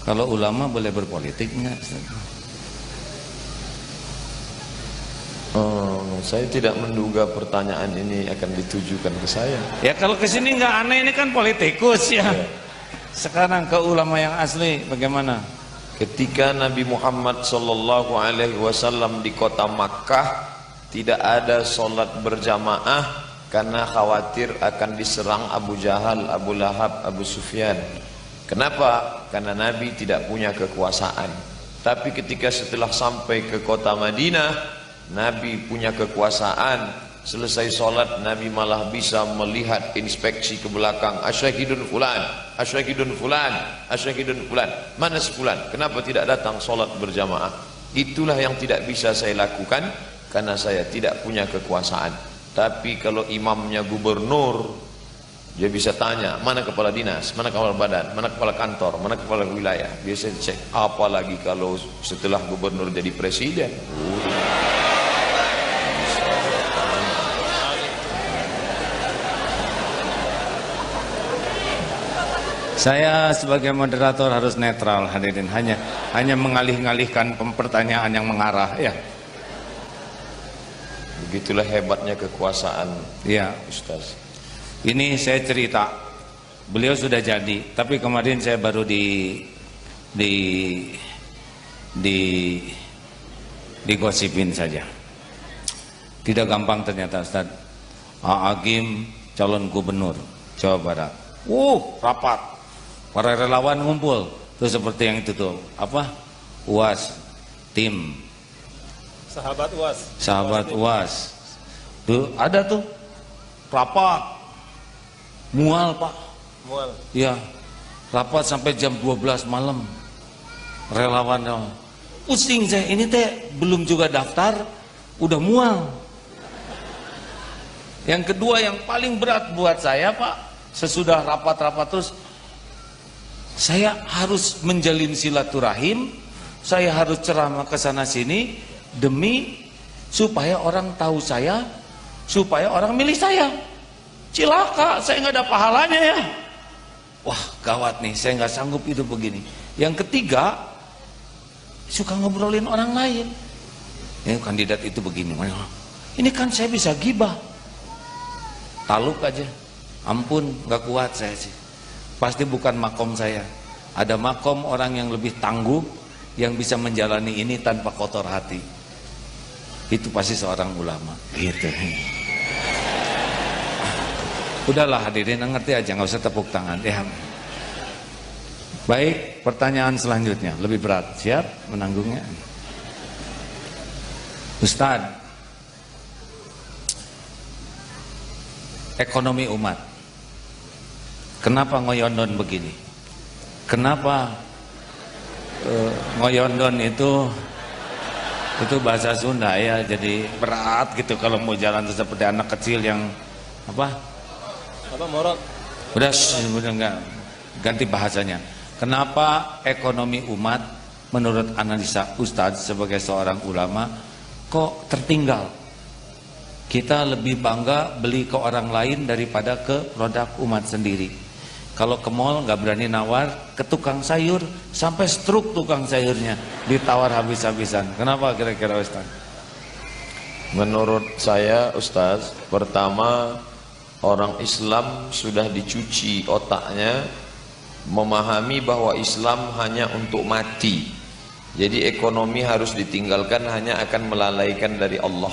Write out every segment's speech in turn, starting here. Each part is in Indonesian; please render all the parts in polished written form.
Kalau ulama boleh berpolitik enggak? Saya tidak menduga pertanyaan ini akan ditujukan ke saya. Ya kalau ke sini nggak aneh, ini kan politikus ya. Sekarang ke ulama yang asli bagaimana? Ketika Nabi Muhammad SAW di kota Makkah tidak ada sholat berjamaah karena khawatir akan diserang Abu Jahal, Abu Lahab, Abu Sufyan. Kenapa? Karena Nabi tidak punya kekuasaan. Tapi ketika setelah sampai ke kota Madinah, Nabi punya kekuasaan. Selesai sholat, Nabi malah bisa melihat, inspeksi ke belakang. Asyahidun fulan, asyahidun fulan, asyahidun fulan. Mana si fulan? Kenapa tidak datang sholat berjamaah? Itulah yang tidak bisa saya lakukan karena saya tidak punya kekuasaan. Tapi kalau imamnya gubernur, dia bisa tanya, mana kepala dinas, mana kepala badan, mana kepala kantor, mana kepala wilayah. Biasa dicek. Apalagi kalau setelah gubernur jadi presiden. Saya sebagai moderator harus netral, hadirin, hanya mengalih-alihkan pertanyaan yang mengarah ya. Begitulah hebatnya kekuasaan Ya, Ustaz. ini saya cerita. Beliau sudah jadi, tapi kemarin saya baru digosipin saja. Tidak gampang ternyata, Ustaz. Agim calon gubernur Jawa Barat. Rapat. Para relawan ngumpul. Tuh seperti yang itu tuh. Apa? UAS, tim. Sahabat UAS. Sahabat UAS. Tuh ada tuh. Rapat. Mual, Pak. Mual. Ya. Rapat sampai jam 12 malam. Relawan. Pusing saya. Ini teh belum juga daftar, udah mual. Yang kedua yang paling berat buat saya, Pak, sesudah rapat-rapat terus, saya harus menjalin silaturahim, saya harus ceramah ke sana sini demi supaya orang tahu saya, supaya orang milih saya. Cilaka, saya nggak ada pahalanya ya. Wah, gawat nih, saya nggak sanggup hidup begini. Yang ketiga, suka ngobrolin orang lain. Ya, kandidat itu begini, ini kan saya bisa gibah. Taluk aja, ampun, nggak kuat saya sih. Pasti bukan makom saya. Ada makom orang yang lebih tangguh, yang bisa menjalani ini tanpa kotor hati. Itu pasti seorang ulama. Gitu. Udahlah hadirin, ngerti aja, nggak usah tepuk tangan. Ya. Baik, pertanyaan selanjutnya lebih berat. Siap menanggungnya? Ustadz, ekonomi umat. Kenapa ngoyondon begini? Kenapa ngoyondon itu bahasa Sunda ya, jadi berat gitu kalau mau jalan seperti anak kecil yang apa Morot. Udah enggak, ganti bahasanya. Kenapa ekonomi umat menurut analisa Ustadz sebagai seorang ulama kok tertinggal? Kita lebih bangga beli ke orang lain daripada ke produk umat sendiri. Kalau ke mall nggak berani nawar, ke tukang sayur sampai stroke tukang sayurnya, ditawar habis-habisan. Kenapa kira-kira Ustaz? Menurut saya Ustaz, pertama orang Islam sudah dicuci otaknya, memahami bahwa Islam hanya untuk mati. Jadi ekonomi harus ditinggalkan, hanya akan melalaikan dari Allah.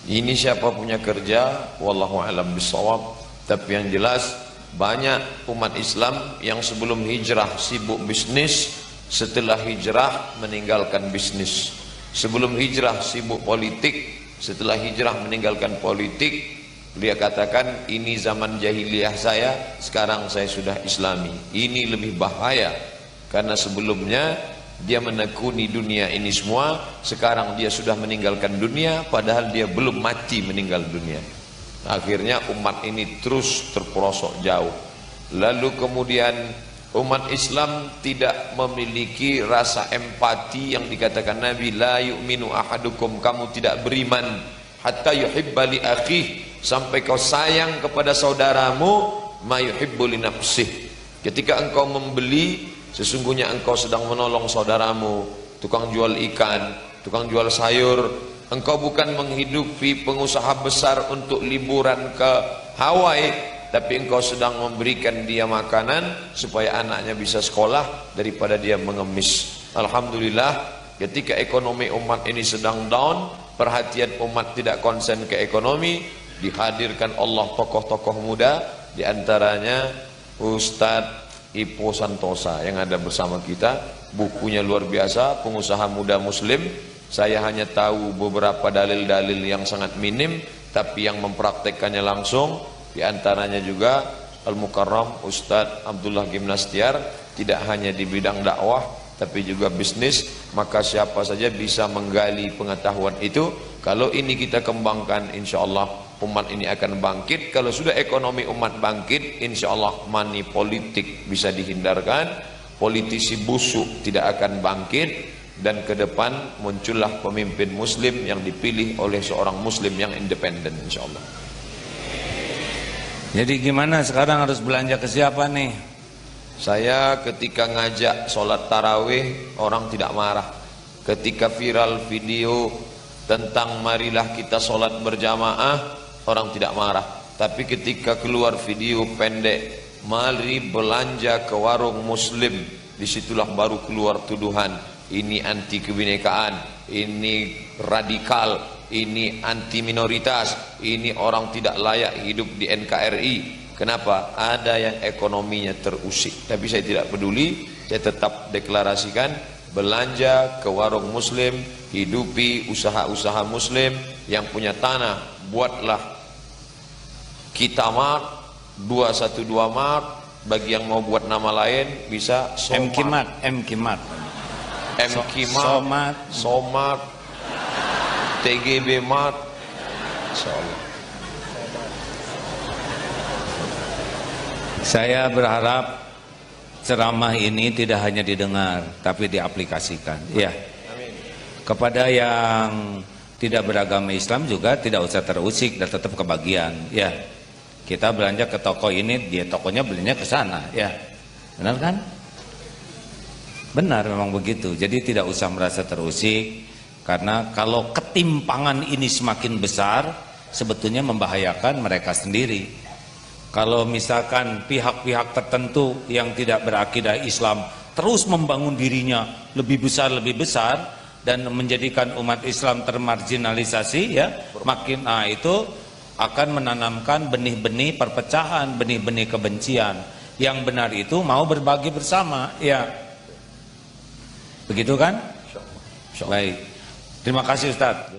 Ini siapa punya kerja, wallahu a'lam bishawab. Tapi yang jelas banyak umat Islam yang sebelum hijrah sibuk bisnis, setelah hijrah meninggalkan bisnis. Sebelum hijrah sibuk politik, setelah hijrah meninggalkan politik. Dia katakan, ini zaman jahiliyah saya, sekarang saya sudah Islami. Ini lebih bahaya karena sebelumnya dia menekuni dunia ini semua, sekarang dia sudah meninggalkan dunia padahal dia belum mati meninggal dunia. Akhirnya umat ini terus terperosok jauh. Lalu kemudian umat Islam tidak memiliki rasa empati yang dikatakan Nabi, la yu'minu ahadukum, kamu tidak beriman hatta yuhibba li akhih, sampai kau sayang kepada saudaramu ma yuhibbu li nafsih. Ketika engkau membeli Sesungguhnya engkau sedang menolong saudaramu, tukang jual ikan, tukang jual sayur. Engkau bukan menghidupi pengusaha besar untuk liburan ke Hawaii, tapi engkau sedang memberikan dia makanan supaya anaknya bisa sekolah daripada dia mengemis. Alhamdulillah, ketika ekonomi umat ini sedang down, perhatian umat tidak konsen ke ekonomi, dihadirkan Allah tokoh-tokoh muda, diantaranya Ustadz Ipo Santosa yang ada bersama kita. Bukunya luar biasa, Pengusaha Muda Muslim. Saya hanya tahu beberapa dalil-dalil yang sangat minim, tapi yang mempraktekkannya langsung. Diantaranya juga Al-Mukarram Ustadz Abdullah Gimnastiar, tidak hanya di bidang dakwah tapi juga bisnis. Maka siapa saja bisa menggali pengetahuan itu. Kalau ini kita kembangkan, insya Allah umat ini akan bangkit. Kalau sudah ekonomi umat bangkit, insya Allah money politik bisa dihindarkan, politisi busuk tidak akan bangkit, dan ke depan muncullah pemimpin muslim yang dipilih oleh seorang muslim yang independen, insya Allah. Jadi gimana sekarang, harus belanja ke siapa nih? Saya ketika ngajak sholat tarawih, orang tidak marah. Ketika viral video tentang marilah kita sholat berjamaah, orang tidak marah. Tapi ketika keluar video pendek, mari belanja ke warung muslim, disitulah baru keluar tuduhan, ini anti kebinekaan, ini radikal, ini anti minoritas, ini orang tidak layak hidup di NKRI. Kenapa? Ada yang ekonominya terusik. Tapi saya tidak peduli, saya tetap deklarasikan, belanja ke warung muslim, hidupi usaha-usaha muslim. Yang punya tanah, buatlah Kita Mart, 212 Mart. Bagi yang mau buat nama lain bisa Somat, Somat, TGB Mart, insyaallah. Saya berharap ceramah ini tidak hanya didengar, tapi diaplikasikan. Ya. Kepada yang tidak beragama Islam juga tidak usah terusik dan tetap kebagian. Ya. Kita belanja ke toko ini, dia tokonya belinya ke sana. Ya. Benar kan? Benar, memang begitu. Jadi tidak usah merasa terusik, karena kalau ketimpangan ini semakin besar, sebetulnya membahayakan mereka sendiri. Kalau misalkan pihak-pihak tertentu yang tidak berakidah Islam terus membangun dirinya lebih besar dan menjadikan umat Islam termarginalisasi, ya, makin itu akan menanamkan benih-benih perpecahan, benih-benih kebencian. Yang benar itu mau berbagi bersama, ya. Begitu kan? Baik. Terima kasih Ustadz.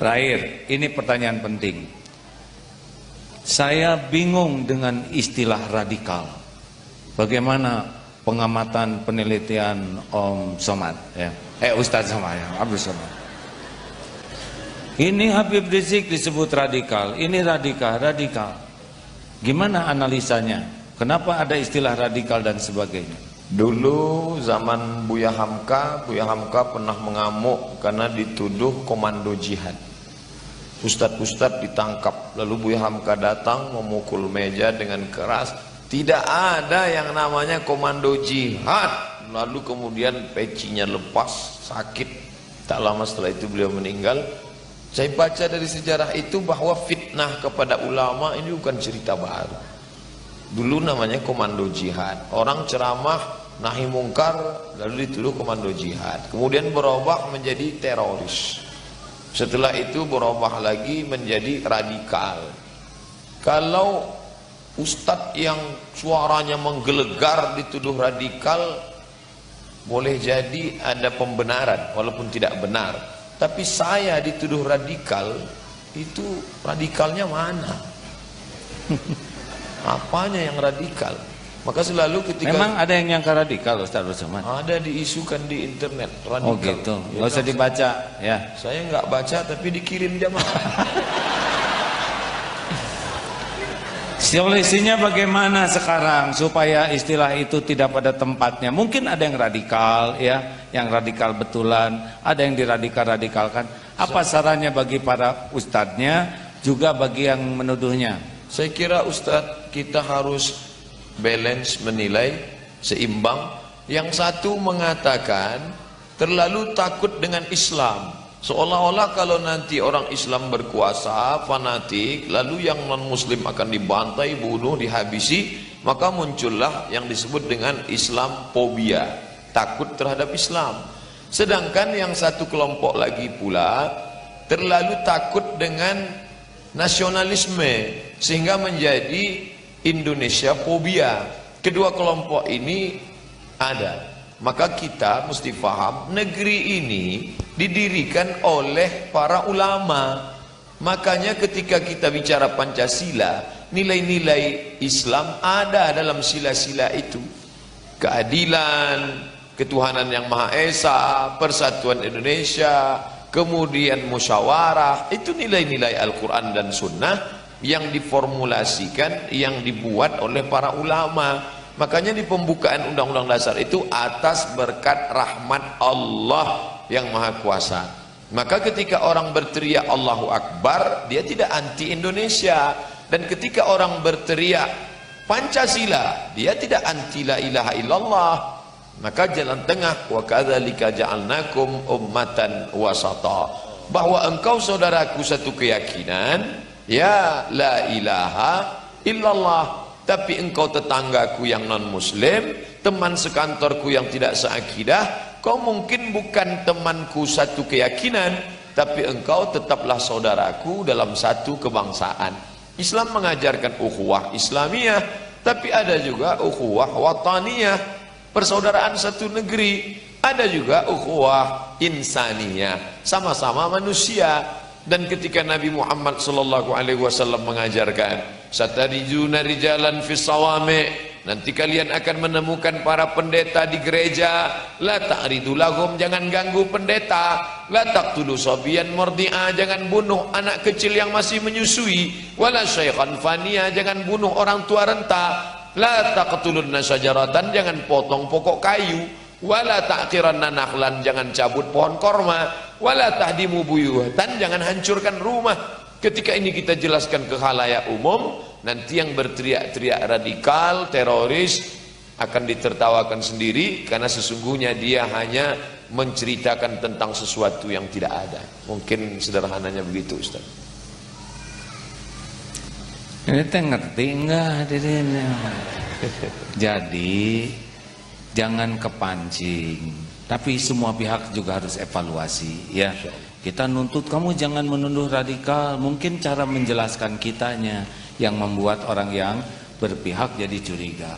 Terakhir, ini pertanyaan penting. Saya bingung dengan istilah radikal. Bagaimana pengamatan penelitian Om Somad, ya? Ustadz Somad, ya, Abdul Somad. Ini Habib Rizik disebut radikal, ini radikal. Gimana analisanya? Kenapa ada istilah radikal dan sebagainya? Dulu zaman Buya Hamka pernah mengamuk karena dituduh komando jihad. Ustadz ditangkap, lalu Buya Hamka datang memukul meja dengan keras. Tidak ada yang namanya komando jihad. Lalu kemudian pecinya lepas, sakit. Tak lama setelah itu beliau meninggal. Saya baca dari sejarah itu bahwa fitnah kepada ulama ini bukan cerita baru. Dulu namanya komando jihad. Orang ceramah nahi mungkar lalu dituduh komando jihad. Kemudian berubah menjadi teroris. Setelah itu berubah lagi menjadi radikal. Kalau ustadz yang suaranya menggelegar dituduh radikal, boleh jadi ada pembenaran walaupun tidak benar. Tapi saya dituduh radikal, itu radikalnya mana? Apanya yang radikal? Maka selalu ketika memang ada yang nyangka radikal, Ustaz Somad? Ada diisukan di internet radikal. Oh gitu, nggak usah dibaca ya. Saya nggak baca tapi dikirim jamaah. Solusinya bagaimana sekarang supaya istilah itu tidak pada tempatnya? Mungkin ada yang radikal, ya, yang radikal betulan, ada yang diradikal-radikalkan. Apa sarannya bagi para ustadznya, juga bagi yang menuduhnya? Saya kira ustadz kita harus balance, menilai, seimbang. Yang satu mengatakan terlalu takut dengan Islam, seolah-olah kalau nanti orang Islam berkuasa fanatik, lalu yang non muslim akan dibantai, bunuh, dihabisi, maka muncullah yang disebut dengan Islamophobia, takut terhadap Islam. Sedangkan yang satu kelompok lagi pula terlalu takut dengan nasionalisme sehingga menjadi Indonesia fobia. Kedua kelompok ini ada. Maka kita mesti faham, negeri ini didirikan oleh para ulama. Makanya ketika kita bicara Pancasila, nilai-nilai Islam ada dalam sila-sila itu. Keadilan, ketuhanan yang Maha Esa, persatuan Indonesia, kemudian musyawarah, itu nilai-nilai Al-Quran dan Sunnah yang diformulasikan, yang dibuat oleh para ulama. Makanya di pembukaan Undang-Undang Dasar itu atas berkat rahmat Allah yang Maha Kuasa. Maka ketika orang berteriak Allahu Akbar, dia tidak anti Indonesia. Dan ketika orang berteriak Pancasila, dia tidak anti la ilaha illallah. Maka jalan tengah, wa kadzalika ja'alnakum ummatan wasata, bahwa engkau saudaraku satu keyakinan, ya la ilaha illallah, tapi engkau tetanggaku yang non muslim, teman sekantorku yang tidak seakidah, kau mungkin bukan temanku satu keyakinan, tapi engkau tetaplah saudaraku dalam satu kebangsaan. Islam mengajarkan ukhuwah Islamiyah, tapi ada juga ukhuwah wataniyah, persaudaraan satu negeri. Ada juga ukhuwah insaniyah, sama-sama manusia. Dan ketika Nabi Muhammad SAW mengajarkan, satarijuna rijalan fis sawami, nanti kalian akan menemukan para pendeta di gereja, la ta'ridu lahum, jangan ganggu pendeta, la taqtulu sabiyan murdi'a, jangan bunuh anak kecil yang masih menyusui, wala syaikhan faniya, jangan bunuh orang tua renta, la taqtulunna syajaratan, jangan potong pokok kayu, wala ta'qiranna nakhlan, jangan cabut pohon korma, wala tahdimu buyutan, jangan hancurkan rumah. Ketika ini kita jelaskan ke khalayak umum, nanti yang berteriak-teriak radikal, teroris akan ditertawakan sendiri, karena sesungguhnya dia hanya menceritakan tentang sesuatu yang tidak ada. Mungkin sederhananya begitu, Ustaz. Ini teh ngerti enggak hadirin? Jadi jangan kepancing, tapi semua pihak juga harus evaluasi, ya. Kita nuntut kamu jangan menuduh radikal, mungkin cara menjelaskan kitanya yang membuat orang yang berpihak jadi curiga.